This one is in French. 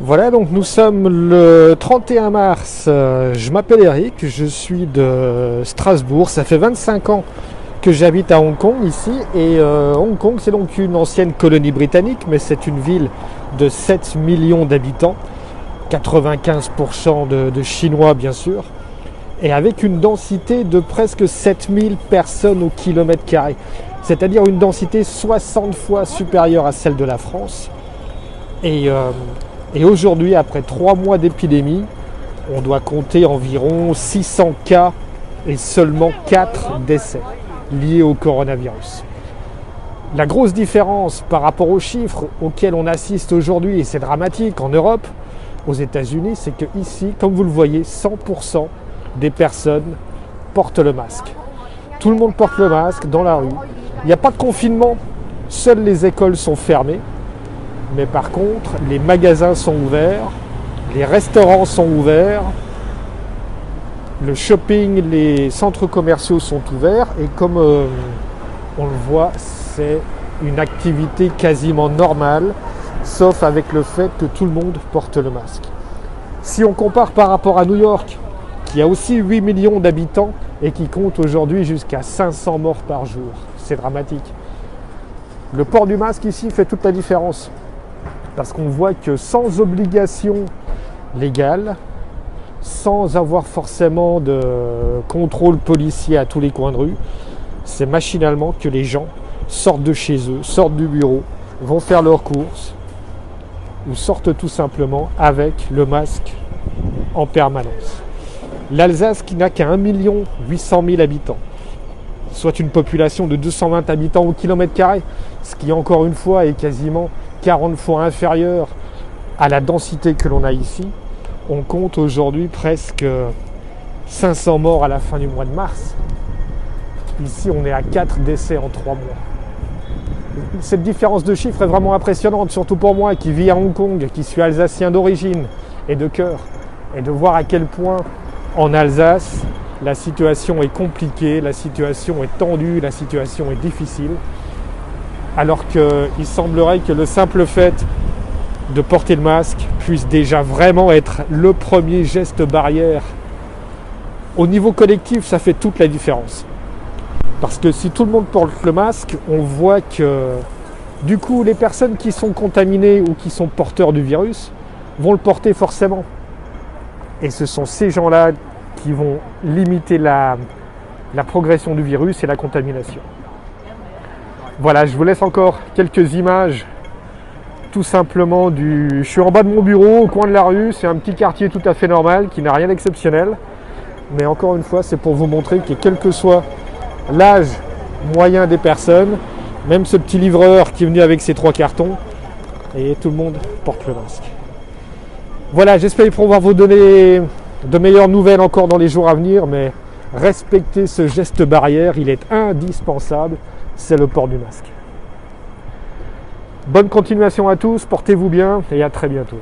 Voilà, donc nous sommes le 31 mars. Je m'appelle Eric, je suis de Strasbourg. Ça fait 25 ans que j'habite à Hong Kong ici. Et Hong Kong, c'est donc une ancienne colonie britannique, mais c'est une ville de 7 millions d'habitants, 95% de Chinois bien sûr, et avec une densité de presque 7000 personnes au kilomètre carré. C'est-à-dire une densité 60 fois supérieure à celle de la France. Et aujourd'hui, après 3 mois d'épidémie, on doit compter environ 600 cas et seulement 4 décès liés au coronavirus. La grosse différence par rapport aux chiffres auxquels on assiste aujourd'hui, et c'est dramatique en Europe, aux États-Unis, c'est que ici, comme vous le voyez, 100% des personnes portent le masque. Tout le monde porte le masque dans la rue. Il n'y a pas de confinement, seules les écoles sont fermées. Mais par contre, les magasins sont ouverts, les restaurants sont ouverts, le shopping, les centres commerciaux sont ouverts. Et comme on le voit, c'est une activité quasiment normale, sauf avec le fait que tout le monde porte le masque. Si on compare par rapport à New York, qui a aussi 8 millions d'habitants et qui compte aujourd'hui jusqu'à 500 morts par jour, c'est dramatique. Le port du masque ici fait toute la différence. Parce qu'on voit que sans obligation légale, sans avoir forcément de contrôle policier à tous les coins de rue, c'est machinalement que les gens sortent de chez eux, sortent du bureau, vont faire leurs courses ou sortent tout simplement avec le masque en permanence. L'Alsace, qui n'a qu'à 1 800 000 habitants, soit une population de 220 habitants au kilomètre carré, ce qui encore une fois est quasiment 40 fois inférieur à la densité que l'on a ici. On compte aujourd'hui presque 500 morts à la fin du mois de mars. Ici, on est à 4 décès en 3 mois. Cette différence de chiffres est vraiment impressionnante, surtout pour moi qui vis à Hong Kong, qui suis alsacien d'origine et de cœur, et de voir à quel point en Alsace, la situation est compliquée, la situation est tendue, la situation est difficile. Alors qu'il semblerait que le simple fait de porter le masque puisse déjà vraiment être le premier geste barrière. Au niveau collectif, ça fait toute la différence. Parce que si tout le monde porte le masque, on voit que du coup, les personnes qui sont contaminées ou qui sont porteurs du virus vont le porter forcément. Et ce sont ces gens-là qui vont limiter la progression du virus et la contamination. Voilà, je vous laisse encore quelques images tout simplement Je suis en bas de mon bureau, au coin de la rue, c'est un petit quartier tout à fait normal, qui n'a rien d'exceptionnel. Mais encore une fois, c'est pour vous montrer que quel que soit l'âge moyen des personnes, même ce petit livreur qui est venu avec ses 3 cartons, et tout le monde porte le masque. Voilà, j'espère pouvoir vous donner de meilleures nouvelles encore dans les jours à venir, mais respectez ce geste barrière, il est indispensable. C'est le port du masque. Bonne continuation à tous, portez-vous bien et à très bientôt.